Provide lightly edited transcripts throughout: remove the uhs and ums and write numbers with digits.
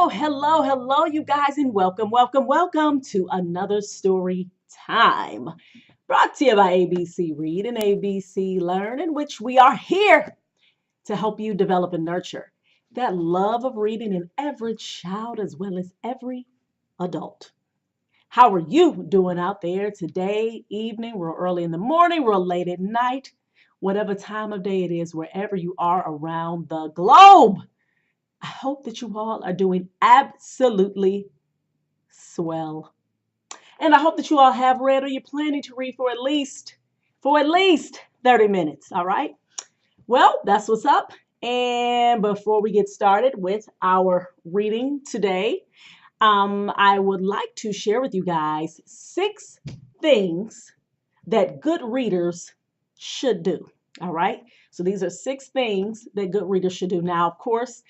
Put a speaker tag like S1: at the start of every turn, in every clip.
S1: Hello, you guys, and welcome to another story time. Brought to you by ABC Read and ABC Learn, in which we are here to help you develop and nurture that love of reading in every child as well as every adult. How are you doing out there today, evening, real early in the morning, real late at night, whatever time of day it is, wherever you are around the globe? I hope that you all are doing absolutely swell. And I hope that you all have read or you're planning to read for at least 30 minutes, all right? Well, that's what's up. And before we get started with our reading today, I would like to share with you guys 6 things that good readers should do. All right. So these are 6 things that good readers should do. Now, of course,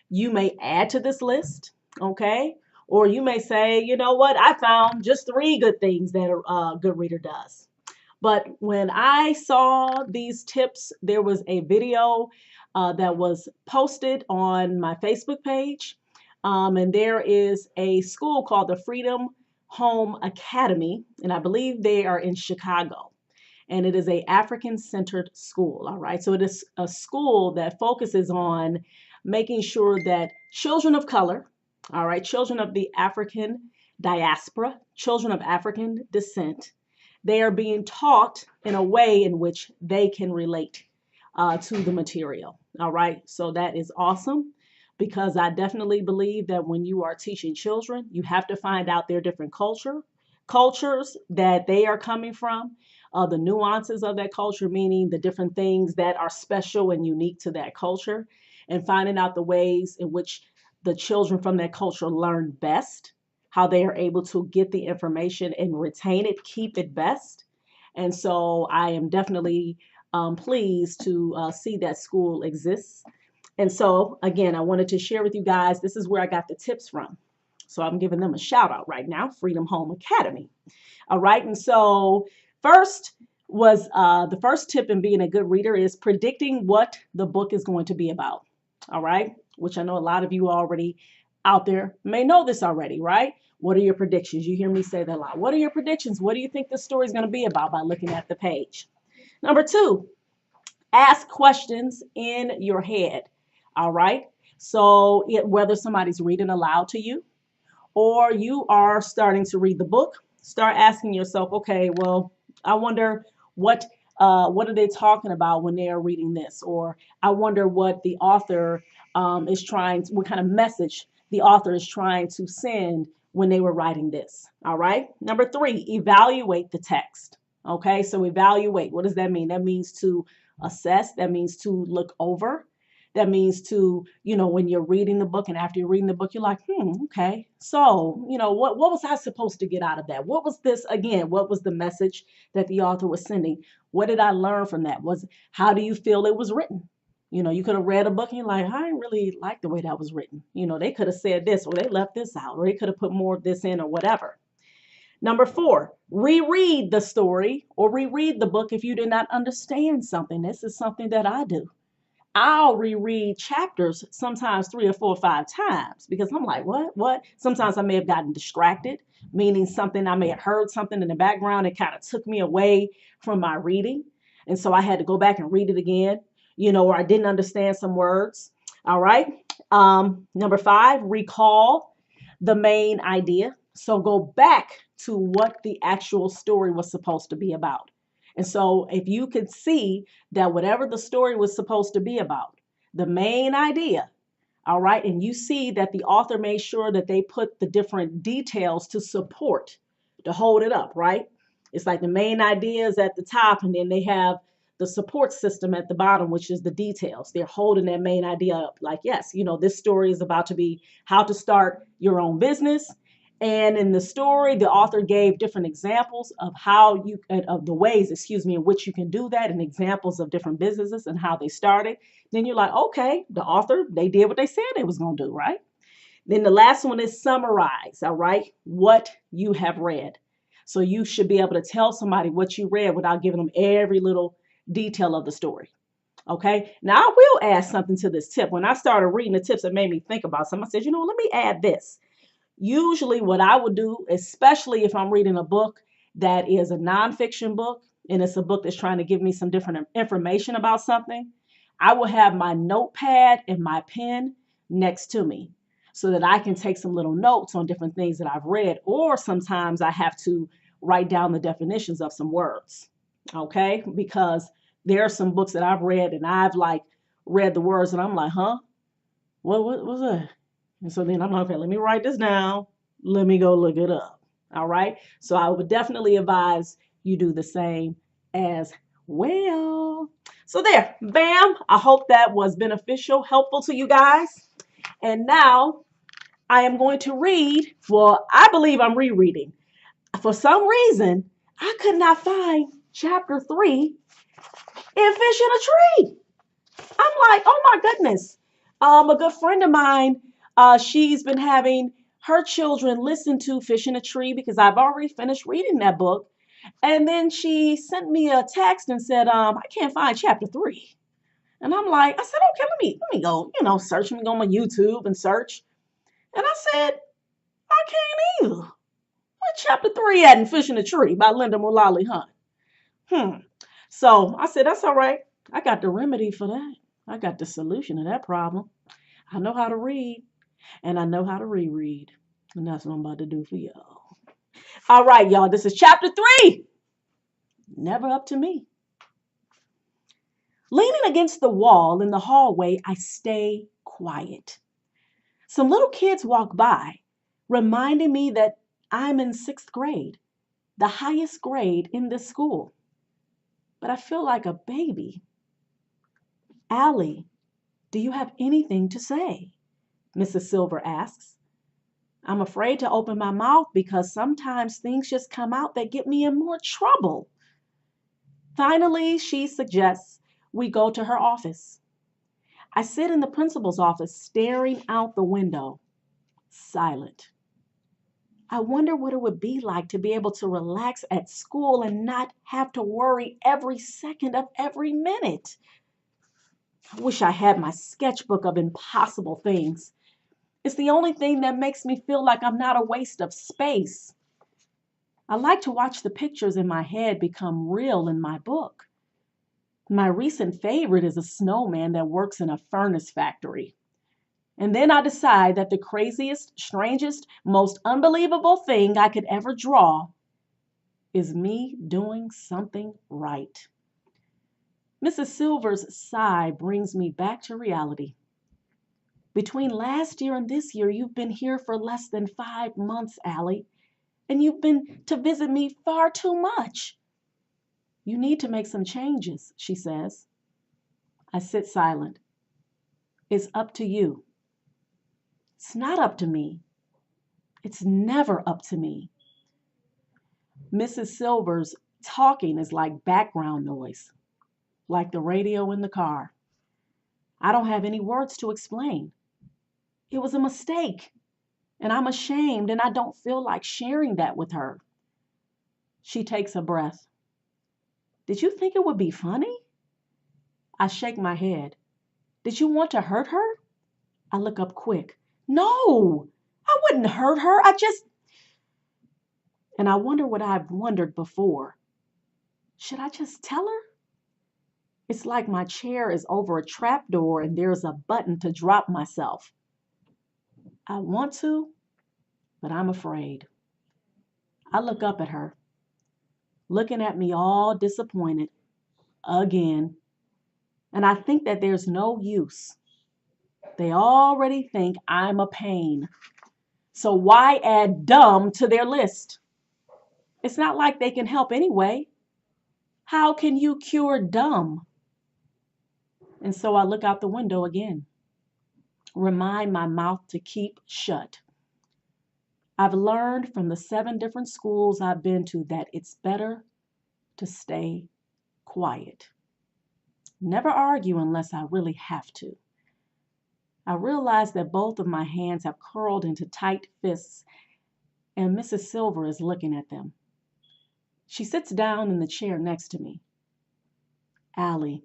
S1: you may add to this list, okay? Or you may say, you know what, I found just 3 good things that a good reader does. But when I saw these tips, there was a video that was posted on my Facebook page. And there is a school called the Freedom Home Academy, and I believe they are in Chicago. And it is a African-centered school, all right? So it is a school that focuses on making sure that children of color, all right, children of the African diaspora, children of African descent, they are being taught in a way in which they can relate to the material, all right? So that is awesome because I definitely believe that when you are teaching children, you have to find out their different cultures that they are coming from, the nuances of that culture, meaning the different things that are special and unique to that culture, and finding out the ways in which the children from that culture learn best, how they are able to get the information and retain it, keep it best. And so I am definitely pleased to see that school exists. And so, again, I wanted to share with you guys, this is where I got the tips from. So I'm giving them a shout out right now, Freedom Home Academy. All right. And so first was the first tip in being a good reader is predicting what the book is going to be about. All right. Which I know a lot of you already out there may know this already, right? What are your predictions? You hear me say that a lot. What are your predictions? What do you think the story is going to be about by looking at the page? Number 2, ask questions in your head. All right. So whether somebody's reading aloud to you or you are starting to read the book, start asking yourself, okay, well, I wonder what are they talking about when they are reading this? Or I wonder what the author what kind of message the author is trying to send when they were writing this. All right. Number 3, evaluate the text. Okay. So evaluate. What does that mean? That means to assess. That means to look over. That means to, when you're reading the book and after you're reading the book, you're like, okay. So, what was I supposed to get out of that? What was this again? What was the message that the author was sending? What did I learn from that? How do you feel it was written? You could have read a book and you're like, I didn't really like the way that was written. They could have said this or they left this out or they could have put more of this in or whatever. Number 4, reread the story or reread the book if you did not understand something. This is something that I do. I'll reread chapters sometimes 3 or 4 or 5 times because I'm like, what? Sometimes I may have gotten distracted, meaning I may have heard something in the background that kind of took me away from my reading. And so I had to go back and read it again, or I didn't understand some words. All right. Number 5, recall the main idea. So go back to what the actual story was supposed to be about. And so if you could see that whatever the story was supposed to be about, the main idea, all right, and you see that the author made sure that they put the different details to hold it up, right? It's like the main idea is at the top and then they have the support system at the bottom, which is the details. They're holding that main idea up like, yes, this story is about to be how to start your own business. And in the story, the author gave different examples of the ways, in which you can do that and examples of different businesses and how they started. Then you're like, okay, the author, they did what they said they was going to do, right? Then the last one is summarize, all right, what you have read. So you should be able to tell somebody what you read without giving them every little detail of the story. Okay. Now I will add something to this tip. When I started reading the tips, it made me think about something. I said, let me add this. Usually, what I would do, especially if I'm reading a book that is a nonfiction book and it's a book that's trying to give me some different information about something, I will have my notepad and my pen next to me so that I can take some little notes on different things that I've read, or sometimes I have to write down the definitions of some words. Okay, because there are some books that I've read and I've like read the words and I'm like, huh? What was that? And so then I'm like, okay, let me write this down. Let me go look it up. All right. So I would definitely advise you do the same as well. So there, bam. I hope that was beneficial, helpful to you guys. And now I am going to read. Well, I believe I'm rereading. For some reason, I could not find chapter 3 in Fish in a Tree. I'm like, oh my goodness. A good friend of mine, she's been having her children listen to Fish in a Tree because I've already finished reading that book. And then she sent me a text and said, I can't find chapter 3. And I'm like, I said, okay, let me go, search. Let me go on my YouTube and search. And I said, I can't either. What chapter 3 at in Fish in a Tree by Lynda Mullaly Hunt? So I said, that's all right. I got the remedy for that. I got the solution to that problem. I know how to read and I know how to reread. And that's what I'm about to do for y'all. All right, y'all. This is chapter 3. Never up to me. Leaning against the wall in the hallway, I stay quiet. Some little kids walk by, reminding me that I'm in 6th grade, the highest grade in this school. But I feel like a baby. Allie, do you have anything to say? Mrs. Silver asks. I'm afraid to open my mouth because sometimes things just come out that get me in more trouble. Finally, she suggests we go to her office. I sit in the principal's office staring out the window, silent. I wonder what it would be like to be able to relax at school and not have to worry every second of every minute. I wish I had my sketchbook of impossible things. It's the only thing that makes me feel like I'm not a waste of space. I like to watch the pictures in my head become real in my book. My recent favorite is a snowman that works in a furnace factory. And then I decide that the craziest, strangest, most unbelievable thing I could ever draw is me doing something right. Mrs. Silver's sigh brings me back to reality. Between last year and this year, you've been here for less than 5 months, Allie, and you've been to visit me far too much. You need to make some changes, she says. I sit silent. It's up to you. It's not up to me. It's never up to me. Mrs. Silver's talking is like background noise, like the radio in the car. I don't have any words to explain. It was a mistake, and I'm ashamed, and I don't feel like sharing that with her. She takes a breath. Did you think it would be funny? I shake my head. Did you want to hurt her? I look up quick. No, I wouldn't hurt her. And I wonder what I've wondered before. Should I just tell her? It's like my chair is over a trapdoor and there's a button to drop myself. I want to, but I'm afraid. I look up at her, looking at me all disappointed again. And I think that there's no use. They already think I'm a pain. So why add dumb to their list? It's not like they can help anyway. How can you cure dumb? And so I look out the window again, remind my mouth to keep shut. I've learned from the 7 different schools I've been to that it's better to stay quiet. Never argue unless I really have to. I realize that both of my hands have curled into tight fists, and Mrs. Silver is looking at them. She sits down in the chair next to me. Allie,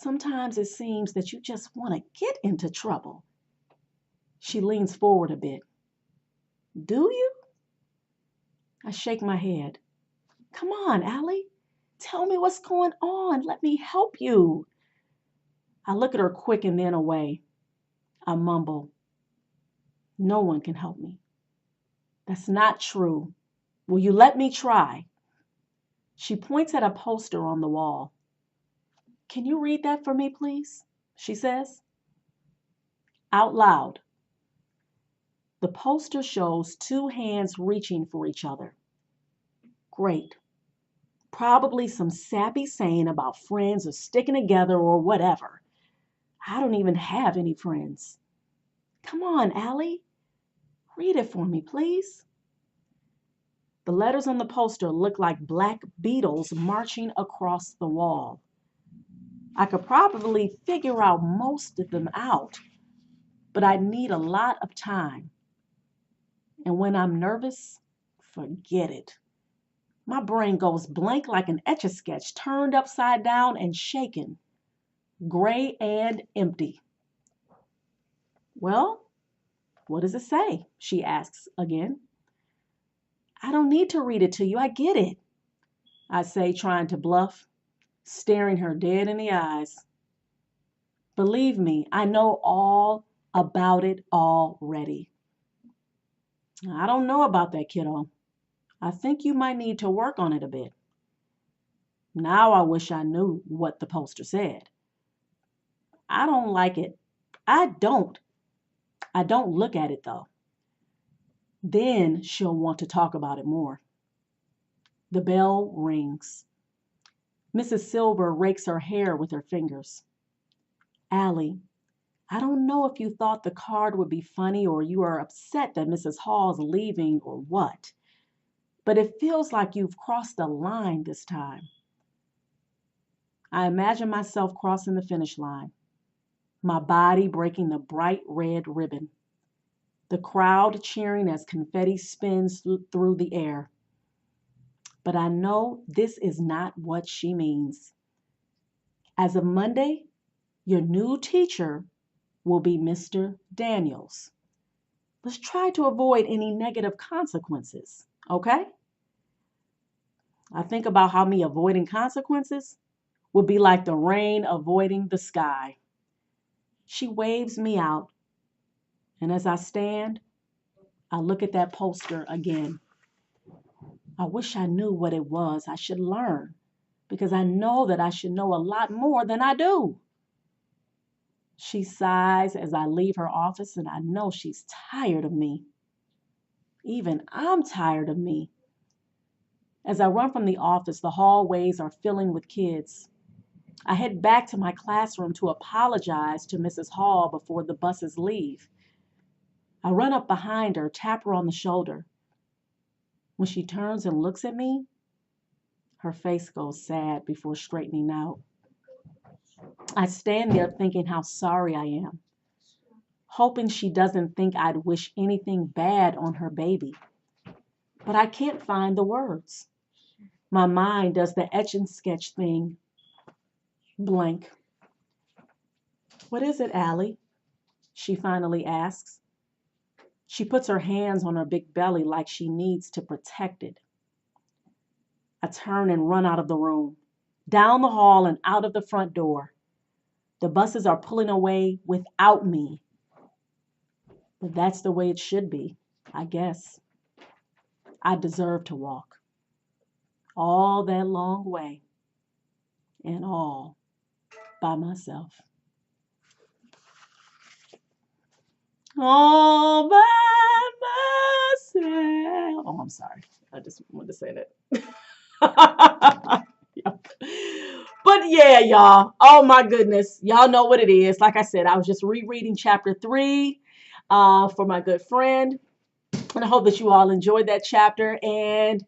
S1: Sometimes it seems that you just want to get into trouble. She leans forward a bit. Do you? I shake my head. Come on, Allie. Tell me what's going on. Let me help you. I look at her quick and then away. I mumble. No one can help me. That's not true. Will you let me try? She points at a poster on the wall. Can you read that for me, please? She says. Out loud. The poster shows two hands reaching for each other. Great. Probably some sappy saying about friends or sticking together or whatever. I don't even have any friends. Come on, Allie. Read it for me, please. The letters on the poster look like black beetles marching across the wall. I could probably figure out most of them out, but I need a lot of time. And when I'm nervous, forget it. My brain goes blank like an Etch-a-Sketch turned upside down and shaken, gray and empty. Well, what does it say? She asks again. I don't need to read it to you. I get it, I say, trying to bluff, staring her dead in the eyes. Believe me, I know all about it already. I don't know about that, kiddo. I think you might need to work on it a bit. Now I wish I knew what the poster said. I don't like it. I don't. I don't look at it though. Then she'll want to talk about it more. The bell rings. Mrs. Silver rakes her hair with her fingers. Allie, I don't know if you thought the card would be funny or you are upset that Mrs. Hall's leaving or what, but it feels like you've crossed a line this time. I imagine myself crossing the finish line, my body breaking the bright red ribbon, the crowd cheering as confetti spins through the air. But I know this is not what she means. As of Monday, your new teacher will be Mr. Daniels. Let's try to avoid any negative consequences, okay? I think about how me avoiding consequences would be like the rain avoiding the sky. She waves me out, and as I stand, I look at that poster again. I wish I knew what it was I should learn, because I know that I should know a lot more than I do. She sighs as I leave her office, and I know she's tired of me. Even I'm tired of me. As I run from the office, the hallways are filling with kids. I head back to my classroom to apologize to Mrs. Hall before the buses leave. I run up behind her, tap her on the shoulder. When she turns and looks at me, her face goes sad before straightening out. I stand there thinking how sorry I am, hoping she doesn't think I'd wish anything bad on her baby. But I can't find the words. My mind does the etch and sketch thing. Blank. What is it, Allie? She finally asks. She puts her hands on her big belly like she needs to protect it. I turn and run out of the room, down the hall and out of the front door. The buses are pulling away without me. But that's the way it should be, I guess. I deserve to walk all that long way and all by myself. All by myself. Oh, I'm sorry. I just wanted to say that. But yeah, y'all. Oh my goodness. Y'all know what it is. Like I said, I was just rereading chapter 3 for my good friend. And I hope that you all enjoyed that chapter. And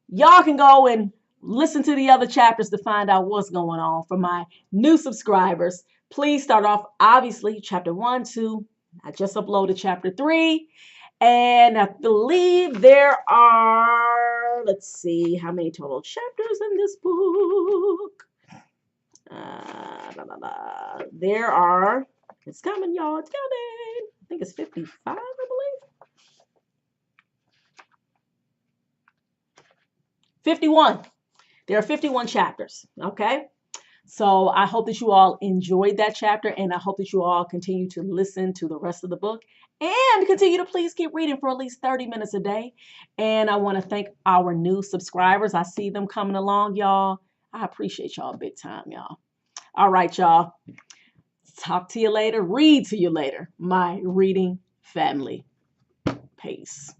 S1: y'all can go and listen to the other chapters to find out what's going on. For my new subscribers, please start off, obviously, chapter 1, 2. I just uploaded chapter 3. And I believe there are, let's see, how many total chapters in this book? There are, it's coming, y'all. It's coming. I think it's 55, I believe. 51. There are 51 chapters. Okay. So I hope that you all enjoyed that chapter, and I hope that you all continue to listen to the rest of the book and continue to please keep reading for at least 30 minutes a day. And I want to thank our new subscribers. I see them coming along, y'all. I appreciate y'all big time, y'all. All right, y'all. Talk to you later. Read to you later. My reading family. Peace.